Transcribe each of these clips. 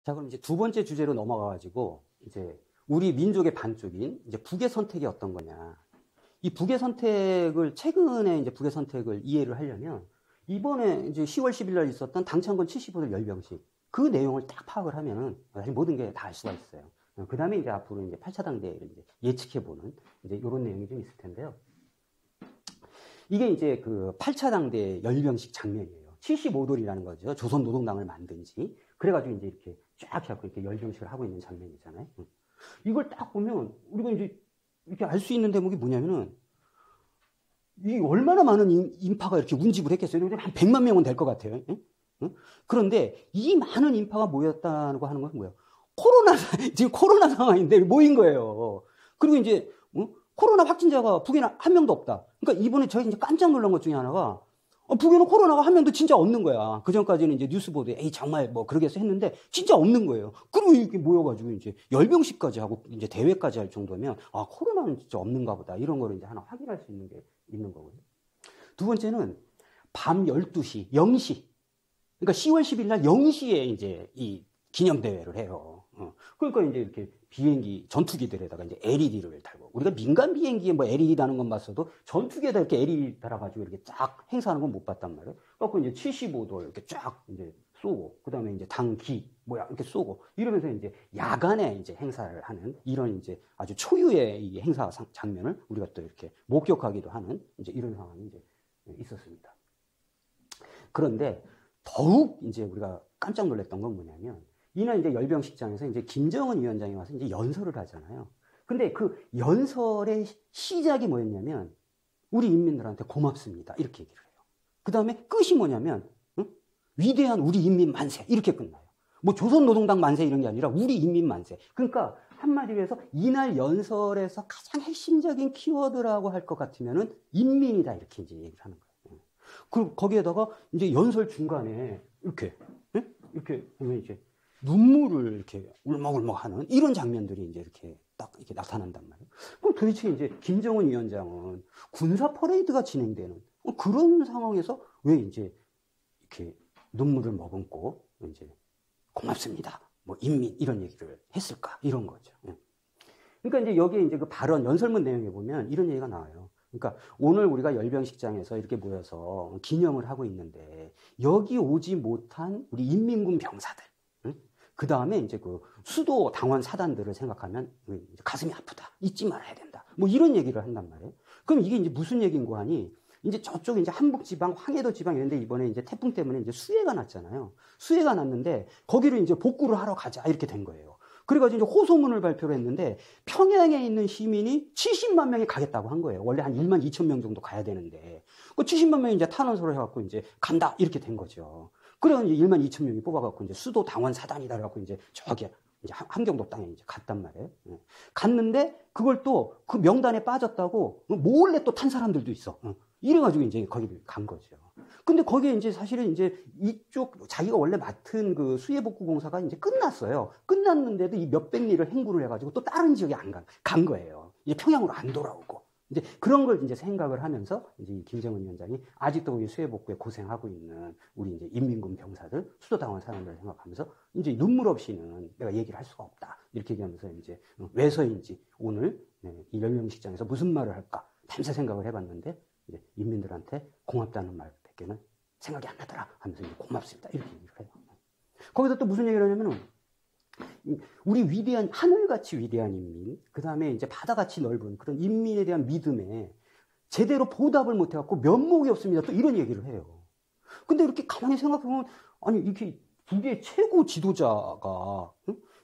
자, 그럼 이제 두 번째 주제로 넘어가가지고, 이제, 우리 민족의 반쪽인, 이제 북의 선택이 어떤 거냐. 이 북의 선택을, 최근에 이제 북의 선택을 이해를 하려면, 이번에 이제 10월 10일 날 있었던 당창건 75돌 열병식, 그 내용을 딱 파악을 하면은, 사실 모든 게 다 알 수가 있어요. 그 다음에 이제 앞으로 이제 8차 당대를 이제 예측해보는, 이제 이런 내용이 좀 있을 텐데요. 이게 이제 그 8차 당대 열병식 장면이에요. 75돌이라는 거죠. 조선노동당을 만든 지. 그래가지고 이제 이렇게 쫙 해갖고 이렇게 열병식을 하고 있는 장면이잖아요. 이걸 딱 보면 우리가 이제 이렇게 알 수 있는 대목이 뭐냐면은 이 얼마나 많은 인파가 이렇게 운집을 했겠어요. 한 100만 명은 될 것 같아요. 그런데 이 많은 인파가 모였다고 하는 건 뭐예요? 지금 코로나 상황인데 모인 거예요. 그리고 이제 코로나 확진자가 북에는 한 명도 없다. 그러니까 이번에 저희 이제 깜짝 놀란 것 중에 하나가 북에는 코로나가 한 명도 진짜 없는 거야. 그 전까지는 이제 뉴스 보도에 에이 정말 뭐 그러겠어 했는데 진짜 없는 거예요. 그리고 이렇게 모여가지고 이제 열병식까지 하고 이제 대회까지 할 정도면 아 코로나는 진짜 없는가 보다 이런 거를 이제 하나 확인할 수 있는 게 있는 거거든요. 두 번째는 밤 12시 0시 그러니까 10월 10일 날 0시에 이제 이 기념대회를 해요. 그러니까 이제 이렇게 비행기, 전투기들에다가 이제 LED를 달고, 우리가 민간 비행기에 뭐 LED 다는 건 봤어도 전투기에다 이렇게 LED 달아가지고 이렇게 쫙 행사하는 건 못 봤단 말이에요. 그래갖고 이제 75돌 이렇게 쫙 이제 쏘고, 그 다음에 이제 당기, 뭐야, 이렇게 쏘고, 이러면서 이제 야간에 이제 행사를 하는 이런 이제 아주 초유의 이 행사 장면을 우리가 또 이렇게 목격하기도 하는 이제 이런 상황이 이제 있었습니다. 그런데 더욱 이제 우리가 깜짝 놀랐던 건 뭐냐면, 이날 이제 열병식장에서 이제 김정은 위원장이 와서 이제 연설을 하잖아요. 근데 그 연설의 시작이 뭐였냐면, 우리 인민들한테 고맙습니다. 이렇게 얘기를 해요. 그 다음에 끝이 뭐냐면, 위대한 우리 인민 만세. 이렇게 끝나요. 뭐 조선노동당 만세 이런 게 아니라 우리 인민 만세. 그러니까 한마디로 해서 이날 연설에서 가장 핵심적인 키워드라고 할 것 같으면은 인민이다. 이렇게 이제 얘기를 하는 거예요. 그리고 거기에다가 이제 연설 중간에 이렇게 보면 이제 눈물을 이렇게 울먹울먹 하는 이런 장면들이 이제 이렇게 딱 이렇게 나타난단 말이에요. 그럼 도대체 이제 김정은 위원장은 군사 퍼레이드가 진행되는 그런 상황에서 왜 이제 이렇게 눈물을 머금고 이제 고맙습니다. 뭐 인민 이런 얘기를 했을까? 이런 거죠. 그러니까 이제 여기에 이제 그 발언 연설문 내용에 보면 이런 얘기가 나와요. 그러니까 오늘 우리가 열병식장에서 이렇게 모여서 기념을 하고 있는데 여기 오지 못한 우리 인민군 병사들 그 다음에 이제 그 수도 당원 사단들을 생각하면 가슴이 아프다. 잊지 말아야 된다. 뭐 이런 얘기를 한단 말이에요. 그럼 이게 이제 무슨 얘기인고 하니 이제 저쪽 이제 한북지방, 황해도 지방 이런데 이번에 이제 태풍 때문에 이제 수해가 났잖아요. 수해가 났는데 거기를 이제 복구를 하러 가자 이렇게 된 거예요. 그래가지고 이제 호소문을 발표를 했는데 평양에 있는 시민이 70만 명이 가겠다고 한 거예요. 원래 한 1만 2천 명 정도 가야 되는데 그 70만 명이 이제 탄원서를 해갖고 이제 간다 이렇게 된 거죠. 그래서 이제 1만 2천 명이 뽑아갖고 이제 수도 당원 사단이다 그래갖고 이제 저기 이제 함경도 땅에 이제 갔단 말이에요. 갔는데 그걸 또 그 명단에 빠졌다고 몰래 또 탄 사람들도 있어. 이래가지고 이제 거기를 간 거죠. 근데 거기에 이제 사실은 이제 이쪽 자기가 원래 맡은 그 수해복구공사가 이제 끝났어요. 끝났는데도 이 몇백 리를 행구를 해가지고 또 다른 지역에 간 거예요. 이제 평양으로 안 돌아오고. 이제 그런 걸 이제 생각을 하면서 이제 김정은 위원장이 아직도 우리 수해복구에 고생하고 있는 우리 이제 인민군 병사들, 수도당원 사람들을 생각하면서 이제 눈물 없이는 내가 얘기를 할 수가 없다. 이렇게 얘기하면서 이제 왜서인지 오늘 이 열병식장에서 무슨 말을 할까 밤새 생각을 해봤는데 이제 인민들한테 고맙다는 말밖에는 생각이 안 나더라 하면서 이제 고맙습니다. 이렇게 얘기를 해요. 거기서 또 무슨 얘기를 하냐면은 우리 위대한 하늘같이 위대한 인민, 그 다음에 이제 바다같이 넓은 그런 인민에 대한 믿음에 제대로 보답을 못해갖고 면목이 없습니다. 또 이런 얘기를 해요. 근데 이렇게 가만히 생각해보면 아니 이렇게 북의 최고 지도자가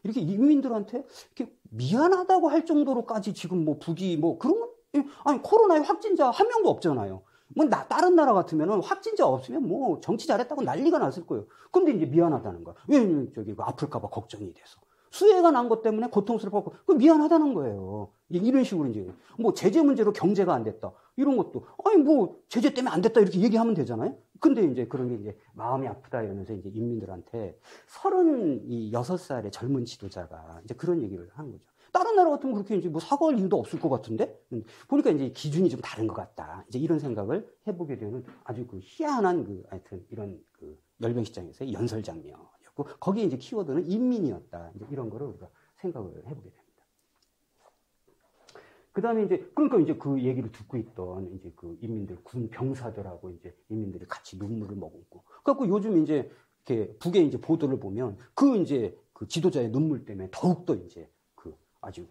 이렇게 인민들한테 이렇게 미안하다고 할 정도로까지 지금 뭐 북이 뭐 그런 거 아니 코로나에 확진자 한 명도 없잖아요. 뭐 다른 나라 같으면은 확진자 없으면 뭐 정치 잘했다고 난리가 났을 거예요. 근데 이제 미안하다는 거야. 왜 저기 아플까봐 걱정이 돼서 수해가 난 것 때문에 고통스럽고 그 미안하다는 거예요. 이런 식으로 이제 뭐 제재 문제로 경제가 안 됐다 이런 것도 아니 뭐 제재 때문에 안 됐다 이렇게 얘기하면 되잖아요. 근데 이제 그런 게 이제 마음이 아프다 이러면서 이제 인민들한테 36살의 젊은 지도자가 이제 그런 얘기를 하는 거죠. 다른 나라 같으면 그렇게 이제 뭐 사과할 이유도 없을 것 같은데 보니까 이제 기준이 좀 다른 것 같다. 이제 이런 생각을 해보게 되는 아주 그 희한한 그 하여튼 이런 그 열병식장에서의 연설 장면이었고요. 거기에 이제 키워드는 인민이었다. 이제 이런 거를 우리가 생각을 해보게 됩니다. 그 다음에 이제, 그러니까 이제 그 얘기를 듣고 있던 이제 그 인민들, 군 병사들하고 이제 인민들이 같이 눈물을 머금고. 그래갖고 요즘 이제 이렇게 북의 이제 보도를 보면 그 이제 그 지도자의 눈물 때문에 더욱더 이제 그 아주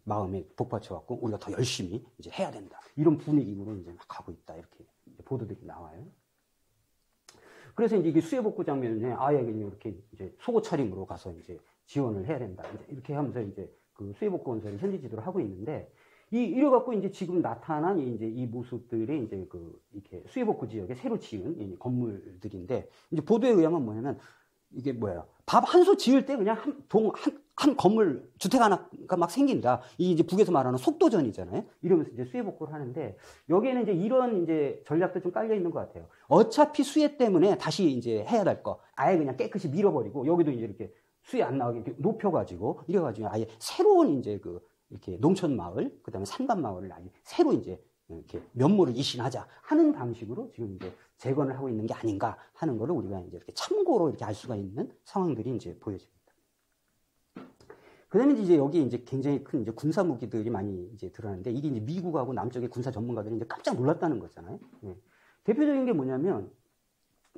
마음에 복받쳐갖고 우리가 더 열심히 이제 해야 된다. 이런 분위기로 이제 막 가고 있다. 이렇게 보도들이 나와요. 그래서 이제 이게 수해복구 장면에 아예 이렇게 이제 속옷 차림으로 가서 이제 지원을 해야 된다. 이제 이렇게 하면서 이제 그 수해복구 건설을 현지 지도를 하고 있는데 이래갖고 이제 지금 나타난 이제 이 모습들이 이제 그 이렇게 수해복구 지역에 새로 지은 이 건물들인데 이제 보도에 의하면 뭐냐면 이게 뭐야 밥 한 소 지을 때 그냥 한 건물 주택 하나가 막 생긴다. 이 이제 북에서 말하는 속도전이잖아요. 이러면서 이제 수해복구를 하는데 여기에는 이제 이런 이제 전략도 좀 깔려 있는 것 같아요. 어차피 수해 때문에 다시 이제 해야 될 거 아예 그냥 깨끗이 밀어버리고 여기도 이제 이렇게 수해 안 나오게 이렇게 높여가지고 이래가지고 아예 새로운 이제 그 이렇게 농촌 마을 그다음에 산간 마을을 아예 새로 이제 이렇게 면모를 이신하자 하는 방식으로 지금 이제 재건을 하고 있는 게 아닌가 하는 거를 우리가 이제 이렇게 참고로 이렇게 알 수가 있는 상황들이 이제 보여집니다. 그 다음에 이제 여기 이제 굉장히 큰 이제 군사 무기들이 많이 이제 드러나는데 이게 이제 미국하고 남쪽의 군사 전문가들이 이제 깜짝 놀랐다는 거잖아요. 네. 대표적인 게 뭐냐면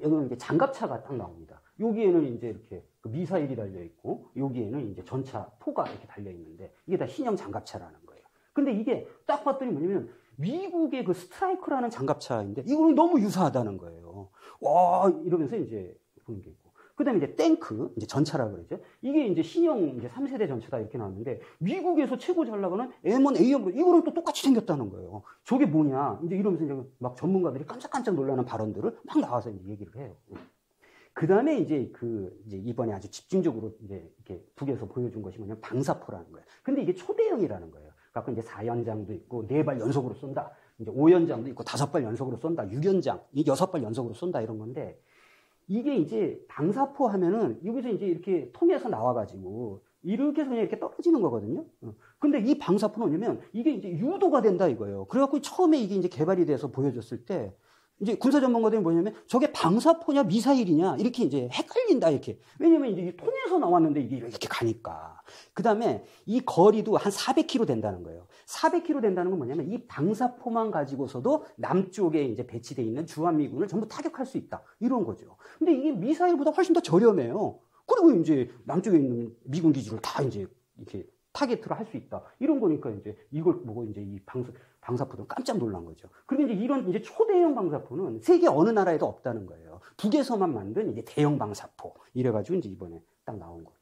여기는 이제 장갑차가 딱 나옵니다. 여기에는 이제 이렇게 그 미사일이 달려 있고 여기에는 이제 전차 포가 이렇게 달려 있는데 이게 다 신형 장갑차라는 거예요. 근데 이게 딱 봤더니 뭐냐면 미국의 그 스트라이커라는 장갑차인데 이거는 너무 유사하다는 거예요. 와 이러면서 이제 보는 게 있고. 그 다음에 이제 탱크, 이제 전차라 그러죠. 이게 이제 신형 이제 3세대 전차다 이렇게 나왔는데, 미국에서 최고 잘 나가는 M1, A1, 이거랑 또 똑같이 생겼다는 거예요. 저게 뭐냐. 이제 이러면서 이제 막 전문가들이 깜짝깜짝 놀라는 발언들을 막 나와서 이제 얘기를 해요. 그 다음에 이제 이제 이번에 아주 집중적으로 이제 이렇게 북에서 보여준 것이 뭐냐면 방사포라는 거예요. 근데 이게 초대형이라는 거예요. 그러니까 이제 4연장도 있고, 4발 연속으로 쏜다. 이제 5연장도 있고, 5발 연속으로 쏜다. 6연장, 6발 연속으로 쏜다. 이런 건데, 이게 이제 방사포 하면은 여기서 이제 이렇게 통해서 나와가지고 이렇게 해서 그냥 이렇게 떨어지는 거거든요. 근데 이 방사포는 뭐냐면 이게 이제 유도가 된다 이거예요. 그래갖고 처음에 이게 이제 개발이 돼서 보여줬을 때 이제 군사 전문가들이 뭐냐면 저게 방사포냐 미사일이냐 이렇게 이제 헷갈린다 이렇게. 왜냐면 이제 통해서 나왔는데 이게 이렇게 가니까. 그 다음에 이 거리도 한 400km 된다는 거예요. 400km 된다는 건 뭐냐면 이 방사포만 가지고서도 남쪽에 이제 배치되어 있는 주한미군을 전부 타격할 수 있다. 이런 거죠. 근데 이게 미사일보다 훨씬 더 저렴해요. 그리고 이제 남쪽에 있는 미군 기지를 다 이제 이렇게 타겟으로 할 수 있다. 이런 거니까 이제 이걸 보고 이제 이 방사포도 깜짝 놀란 거죠. 그리고 이제 이런 이제 초대형 방사포는 세계 어느 나라에도 없다는 거예요. 북에서만 만든 이제 대형 방사포. 이래가지고 이제 이번에 딱 나온 거다.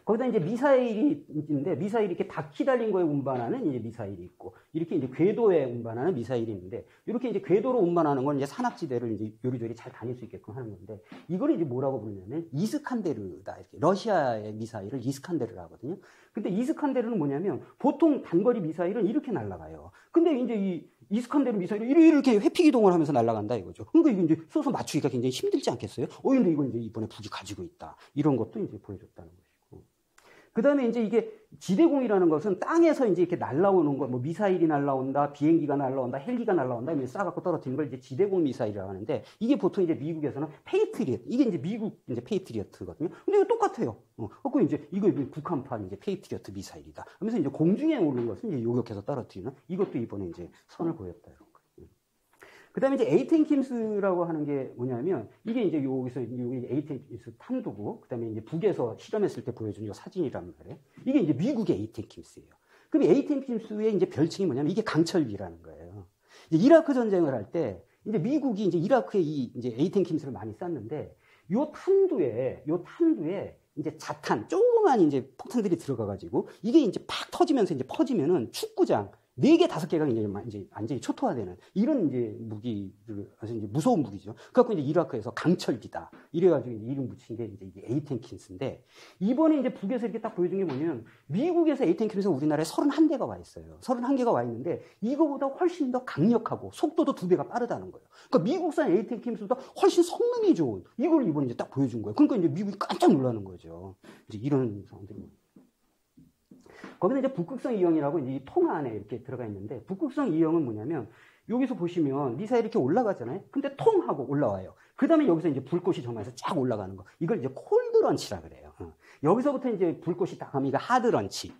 거기다 이제 미사일이 있는데 미사일이 이렇게 바퀴 달린 거에 운반하는 이제 미사일이 있고 이렇게 이제 궤도에 운반하는 미사일이 있는데 이렇게 이제 궤도로 운반하는 건 이제 산악지대를 이제 요리조리 잘 다닐 수 있게끔 하는 건데 이거를 이제 뭐라고 부르냐면 이스칸데르다 이렇게 러시아의 미사일을 이스칸데르라 하거든요. 근데 이스칸데르는 뭐냐면 보통 단거리 미사일은 이렇게 날아가요. 근데 이제 이 이스칸데르 미사일이 이렇게 회피 기동을 하면서 날아간다 이거죠. 그러니까 이거 이제 쏘서 맞추기가 굉장히 힘들지 않겠어요? 근데 이걸 이제 이번에 북이 가지고 있다. 이런 것도 이제 보여줬다는 거죠. 그 다음에 이제 이게 지대공이라는 것은 땅에서 이제 이렇게 날라오는 거, 뭐 미사일이 날라온다, 비행기가 날라온다, 헬기가 날라온다, 이렇게 쏴갖고 떨어뜨리는 걸 이제 지대공 미사일이라고 하는데, 이게 보통 이제 미국에서는 페이트리어트, 이게 이제 미국 이제 페이트리어트거든요. 근데 이거 똑같아요. 그리고 이제 이거 북한판 이제 페이트리어트 미사일이다. 그러면서 이제 공중에 오르는 것은 이제 요격해서 떨어뜨리는 이것도 이번에 이제 선을 보였다. 그 다음에 이제 에이텐킴스라고 하는 게 뭐냐면, 이게 이제 여기서, 여기 에이텐킴스 탄두고, 그 다음에 이제 북에서 실험했을 때 보여준 이 사진이란 말이에요. 이게 이제 미국의 에이텐킴스예요. 그럼 에이텐킴스의 이제 별칭이 뭐냐면, 이게 강철비라는 거예요. 이제 이라크 전쟁을 할 때, 이제 미국이 이제 이라크에 이제 에이텐킴스를 많이 쐈는데, 요 탄두에 이제 자탄, 조그만 이제 폭탄들이 들어가가지고, 이게 이제 팍 터지면서 이제 퍼지면은 축구장, 4개, 5개가 이제 완전히 초토화되는 이런 이제 무기를, 아주 이제 무서운 무기죠. 그래갖고 이제 이라크에서 강철기다. 이래가지고 이제 이름 붙인 게 이제 에이텐킴스인데, 이번에 이제 북에서 이렇게 딱 보여준 게 뭐냐면, 미국에서 에이텐킴스가 우리나라에 31대가 와 있어요. 31개가 와 있는데, 이거보다 훨씬 더 강력하고, 속도도 2배가 빠르다는 거예요. 그러니까 미국산 에이텐킴스보다 훨씬 성능이 좋은, 이걸 이번에 이제 딱 보여준 거예요. 그러니까 이제 미국이 깜짝 놀라는 거죠. 이제 이런 상황들이. 거기는 이제 북극성 2형이라고 이제 이 통 안에 이렇게 들어가 있는데, 북극성 2형은 뭐냐면, 여기서 보시면 미사일이 이렇게 올라가잖아요. 근데 통 하고 올라와요. 그 다음에 여기서 이제 불꽃이 정말서 쫙 올라가는 거. 이걸 이제 콜드런치라 그래요. 여기서부터 이제 불꽃이 딱 하면 이거 하드런치,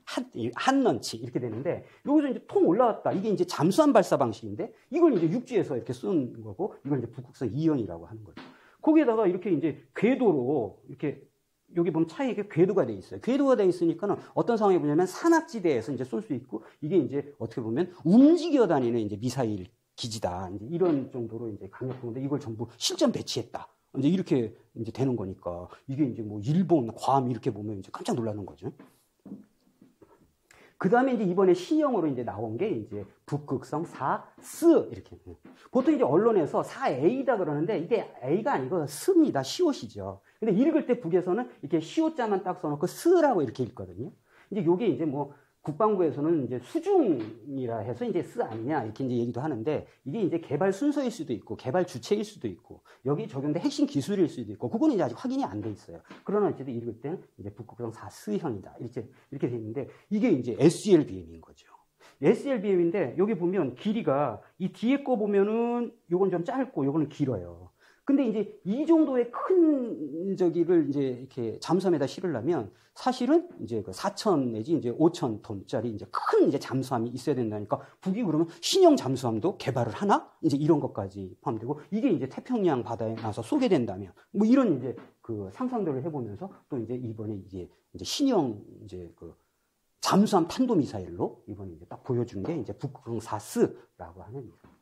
핫런치 이렇게 되는데 여기서 이제 통 올라왔다. 이게 이제 잠수함 발사 방식인데 이걸 이제 육지에서 이렇게 쏜 거고 이걸 이제 북극성 2형이라고 하는 거죠. 거기에다가 이렇게 이제 궤도로 이렇게 여기 보면 차에 이렇게 궤도가 돼 있어요. 궤도가 돼 있으니까는 어떤 상황이 보냐면 산악지대에서 이제 쏠 수 있고 이게 이제 어떻게 보면 움직여 다니는 이제 미사일 기지다. 이제 이런 정도로 이제 강력한데 이걸 전부 실전 배치했다. 이제 이렇게 이제 되는 거니까 이게 이제 뭐 일본, 괌 이렇게 보면 이제 깜짝 놀라는 거죠. 그 다음에 이제 이번에 신형으로 이제 나온 게 이제 북극성 4스 이렇게. 보통 이제 언론에서 4A다 그러는데 이게 A가 아니고 스입니다. 시옷이죠. 근데 읽을 때 북에서는 이렇게 시옷자만 딱 써놓고 스라고 이렇게 읽거든요. 이제 요게 이제 뭐 국방부에서는 이제 수중이라 해서 이제 스 아니냐 이렇게 이제 얘기도 하는데 이게 이제 개발 순서일 수도 있고 개발 주체일 수도 있고 여기 적용된 핵심 기술일 수도 있고 그거는 이제 아직 확인이 안 돼 있어요. 그러나 어쨌든 읽을 때는 이제 북극성 4스형이다 이렇게 돼 있는데 이게 이제 SLBM인 거죠. SLBM인데 여기 보면 길이가 이 뒤에 거 보면은 요건 좀 짧고 요거는 길어요. 근데 이제 이 정도의 큰 저기를 이제 이렇게 잠수함에다 실으려면 사실은 이제 그 4,000 내지 이제 5,000톤짜리 이제 큰 이제 잠수함이 있어야 된다니까 북이 그러면 신형 잠수함도 개발을 하나? 이제 이런 것까지 포함되고 이게 이제 태평양 바다에 나서 쏘게 된다면 뭐 이런 이제 그 상상들을 해보면서 또 이제 이번에 이게 이제 신형 이제 그 잠수함 탄도미사일로 이번에 이제 딱 보여준 게 이제 북극성 4스라고 하는 미사일.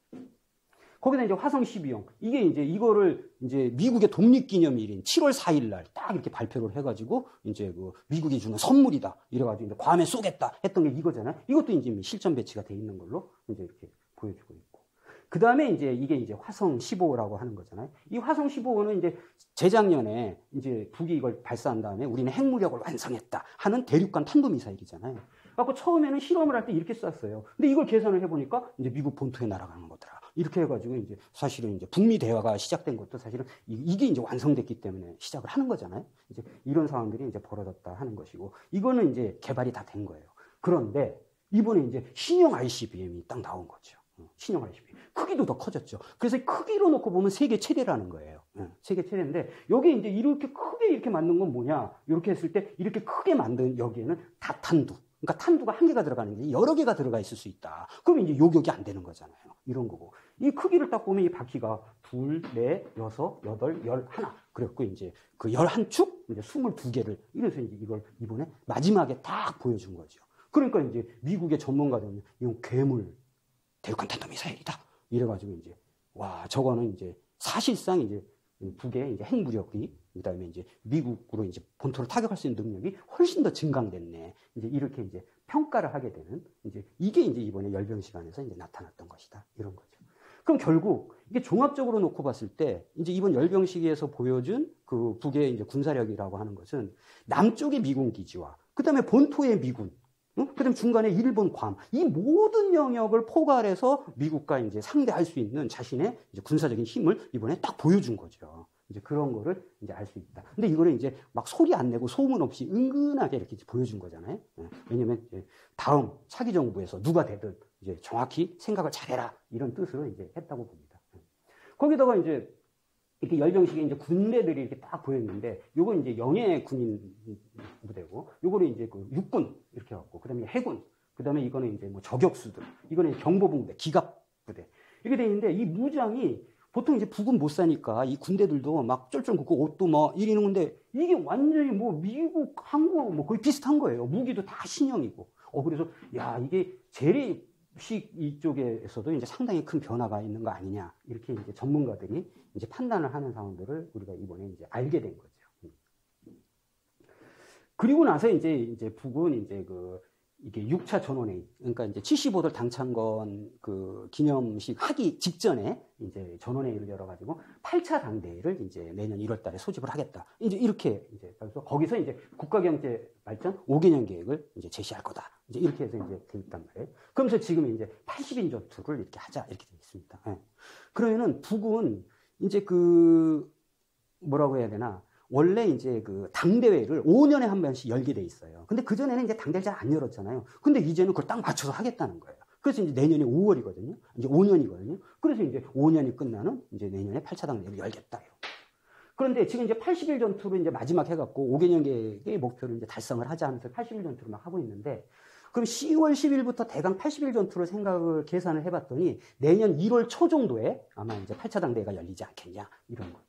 거기다 이제 화성 12형. 이게 이제 이거를 이제 미국의 독립기념일인 7월 4일 날 딱 이렇게 발표를 해가지고 이제 그 미국이 주는 선물이다. 이래가지고 이제 괌에 쏘겠다 했던 게 이거잖아요. 이것도 이제 실전 배치가 돼 있는 걸로 이제 이렇게 보여주고 있고. 그 다음에 이제 이게 이제 화성 15라고 하는 거잖아요. 이 화성 15는 이제 재작년에 이제 북이 이걸 발사한 다음에 우리는 핵무력을 완성했다 하는 대륙간 탄도미사일이잖아요. 그래서 처음에는 실험을 할 때 이렇게 쐈어요. 근데 이걸 계산을 해보니까 이제 미국 본토에 날아가는 거더라. 이렇게 해가지고 이제 사실은 이제 북미 대화가 시작된 것도 사실은 이게 이제 완성됐기 때문에 시작을 하는 거잖아요. 이제 이런 상황들이 이제 벌어졌다 하는 것이고 이거는 이제 개발이 다 된 거예요. 그런데 이번에 이제 신형 ICBM이 딱 나온 거죠. 신형 ICBM. 크기도 더 커졌죠. 그래서 크기로 놓고 보면 세계 최대라는 거예요. 세계 최대인데 여기 이제 이렇게 크게 이렇게 만든 건 뭐냐? 이렇게 했을 때 이렇게 크게 만든 여기에는 다탄두. 그러니까 탄두가 한 개가 들어가는 게 여러 개가 들어가 있을 수 있다. 그럼 이제 요격이 안 되는 거잖아요. 이런 거고. 이 크기를 딱 보면 이 바퀴가 2, 4, 6, 8, 11. 그랬고 이제 그 11축, 이제 22개를. 이래서 이제 이걸 이번에 마지막에 딱 보여준 거죠. 그러니까 이제 미국의 전문가들은 이건 괴물 대륙간 탄도미사일이다. 이래가지고 이제 와 저거는 이제 사실상 이제 북의 이제 핵무력이 그다음에 이제 미국으로 이제 본토를 타격할 수 있는 능력이 훨씬 더 증강됐네. 이제 이렇게 이제 평가를 하게 되는 이제 이게 이제 이번에 열병 시간에서 이제 나타났던 것이다. 이런 거죠. 그럼 결국 이게 종합적으로 놓고 봤을 때 이제 이번 열병 시기에서 보여준 그 북의 이제 군사력이라고 하는 것은 남쪽의 미군 기지와 그다음에 본토의 미군 그다음에 중간에 일본, 괌, 이 모든 영역을 포괄해서 미국과 이제 상대할 수 있는 자신의 이제 군사적인 힘을 이번에 딱 보여준 거죠. 이제 그런 거를 이제 알 수 있다. 근데 이거는 이제 막 소리 안 내고 소문 없이 은근하게 이렇게 보여준 거잖아요. 왜냐면 이제 다음 차기 정부에서 누가 되든 이제 정확히 생각을 잘해라 이런 뜻으로 이제 했다고 봅니다. 거기다가 이제 이렇게 열병식에 이제 군대들이 이렇게 딱 보였는데, 요건 이제 영해 군인 부대고, 요거는 이제 그 육군 이렇게 갖고, 그 다음에 해군, 그 다음에 이거는 이제 뭐 저격수들, 이거는 경보부대, 기갑 부대 이렇게 돼 있는데, 이 무장이 보통 이제 북은 못 사니까 이 군대들도 막 쫄쫄 굽고 옷도 뭐 이러는 건데, 이게 완전히 뭐 미국, 한국 뭐 거의 비슷한 거예요. 무기도 다 신형이고. 그래서 야 이게 재래식 이쪽에서도 이제 상당히 큰 변화가 있는 거 아니냐 이렇게 이제 전문가들이 이제 판단을 하는 상황들을 우리가 이번에 이제 알게 된 거죠. 그리고 나서 이제 북은 이제 이게 6차 전원회의, 그러니까 이제 75돌 당창건 그 기념식 하기 직전에 이제 전원회의를 열어가지고 8차 당대회를 이제 내년 1월 달에 소집을 하겠다. 이제 이렇게 이제 그래서 거기서 이제 국가경제 발전 5개년 계획을 이제 제시할 거다. 이제 이렇게 해서 이제 돼 있단 말이에요. 그러면서 지금 이제 80인 전투를 이렇게 하자 이렇게 돼 있습니다. 네. 그러면은 북은 이제 뭐라고 해야 되나? 원래 이제 그 당대회를 5년에 한 번씩 열게 돼 있어요. 근데 그전에는 이제 당대회를 잘 안 열었잖아요. 근데 이제는 그걸 딱 맞춰서 하겠다는 거예요. 그래서 이제 내년이 5월이거든요. 이제 5년이거든요. 그래서 이제 5년이 끝나는 이제 내년에 8차 당대회를 열겠다. 그런데 지금 이제 80일 전투로 이제 마지막 해갖고 5개년 계획의 목표를 이제 달성을 하자 하면서 80일 전투를 막 하고 있는데, 그럼 10월 10일부터 대강 80일 전투를 계산을 해봤더니 내년 1월 초 정도에 아마 이제 8차 당대회가 열리지 않겠냐, 이런 거죠.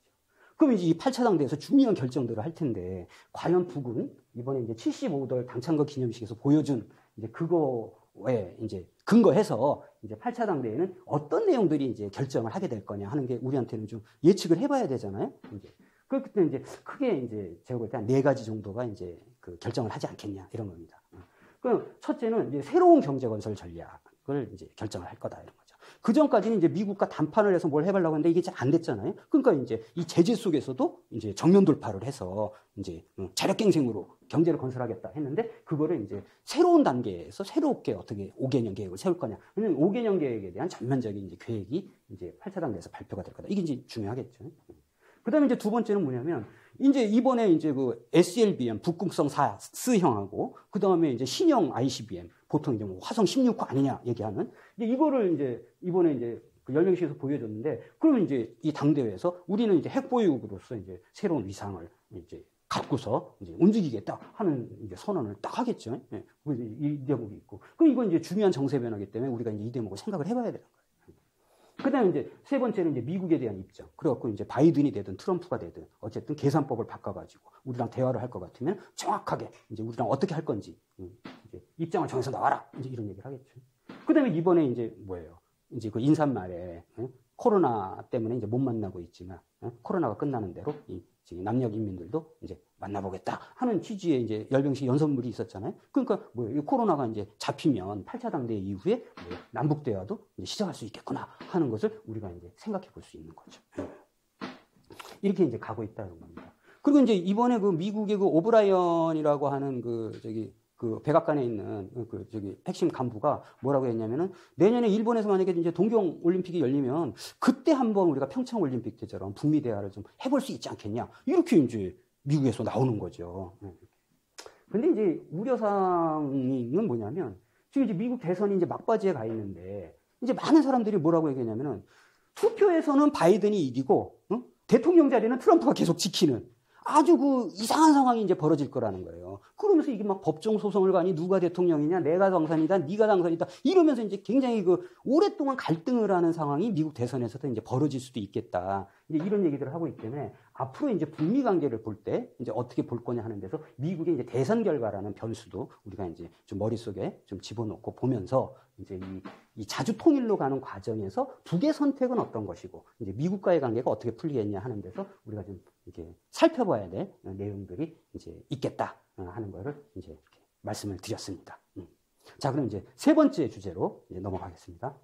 그럼 이제 이 8차 당대회에서 중요한 결정들을 할 텐데, 과연 북은 이번에 이제 75돌 당창거 기념식에서 보여준 이제 그거에 이제 근거해서 이제 8차 당대회는 어떤 내용들이 이제 결정을 하게 될 거냐 하는 게 우리한테는 좀 예측을 해봐야 되잖아요. 이제 그렇기 때문에 이제 크게 이제 제가 볼 때 한 4가지 정도가 이제 그 결정을 하지 않겠냐, 이런 겁니다. 그 첫째는 이제 새로운 경제 건설 전략을 이제 결정을 할 거다, 이런 거죠. 그 전까지는 이제 미국과 담판을 해서 뭘 해보려고 했는데 이게 잘 안 됐잖아요. 그러니까 이제 이 제재 속에서도 이제 정면 돌파를 해서 이제 자력갱생으로 경제를 건설하겠다 했는데, 그거를 이제 새로운 단계에서 새롭게 어떻게 5개년 계획을 세울 거냐. 왜냐면 5개년 계획에 대한 전면적인 이제 계획이 이제 8차 당대에서 발표가 될 거다. 이게 이제 중요하겠죠. 그 다음에 이제 두 번째는 뭐냐면, 이제 이번에 이제 그 SLBM, 북극성 4스형하고, 그 다음에 이제 신형 ICBM, 보통 이제 뭐 화성 16호 아니냐 얘기하는, 이제 이거를 이제 이번에 이제 그 열병식에서 보여줬는데, 그러면 이제 이 당대회에서 우리는 이제 핵보유국으로서 이제 새로운 위상을 이제 갖고서 이제 움직이겠다 하는 이제 선언을 딱 하겠죠. 예. 이 대목이 있고. 그럼 이건 이제 중요한 정세 변화이기 때문에 우리가 이제 이 대목을 생각을 해봐야 되는 거예요. 그 다음에 이제 세 번째는 이제 미국에 대한 입장. 그래갖고 이제 바이든이 되든 트럼프가 되든 어쨌든 계산법을 바꿔가지고 우리랑 대화를 할 것 같으면 정확하게 이제 우리랑 어떻게 할 건지 이제 입장을 정해서 나와라. 이제 이런 얘기를 하겠죠. 그 다음에 이번에 이제 뭐예요? 이제 그 인사말에 코로나 때문에 이제 못 만나고 있지만 코로나가 끝나는 대로 이 지금 남녘 인민들도 이제 만나보겠다 하는 취지의 이제 열병식 연설물이 있었잖아요. 그러니까 뭐예요? 이 코로나가 이제 잡히면 8차 당대회 이후에 뭐 남북 대화도 이제 시작할 수 있겠구나 하는 것을 우리가 이제 생각해 볼 수 있는 거죠. 이렇게 이제 가고 있다는 겁니다. 그리고 이제 이번에 그 미국의 그 오브라이언이라고 하는 그 백악관에 있는 그 핵심 간부가 뭐라고 했냐면은, 내년에 일본에서 만약에 이제 동경 올림픽이 열리면 그때 한번 우리가 평창 올림픽 때처럼 북미 대화를 좀 해볼 수 있지 않겠냐, 이렇게 이제 미국에서 나오는 거죠. 근데 이제 우려사항은 뭐냐면, 지금 이제 미국 대선이 이제 막바지에 가 있는데, 이제 많은 사람들이 뭐라고 얘기하냐면은, 투표에서는 바이든이 이기고 대통령 자리는 트럼프가 계속 지키는 아주 그 이상한 상황이 이제 벌어질 거라는 거예요. 그러면서 이게 막 법정 소송을 가니 누가 대통령이냐, 내가 당선이다, 네가 당선이다, 이러면서 이제 굉장히 그 오랫동안 갈등을 하는 상황이 미국 대선에서도 이제 벌어질 수도 있겠다. 이제 이런 얘기들을 하고 있기 때문에 앞으로 이제 북미 관계를 볼 때 이제 어떻게 볼 거냐 하는 데서 미국의 이제 대선 결과라는 변수도 우리가 이제 좀 머릿속에 좀 집어넣고 보면서 이제 이 자주 통일로 가는 과정에서 북의 선택은 어떤 것이고 이제 미국과의 관계가 어떻게 풀리겠냐 하는 데서 우리가 좀 이렇게 살펴봐야 될 내용들이 이제 있겠다 하는 거를 이제 이렇게 말씀을 드렸습니다. 자, 그럼 이제 세 번째 주제로 이제 넘어가겠습니다.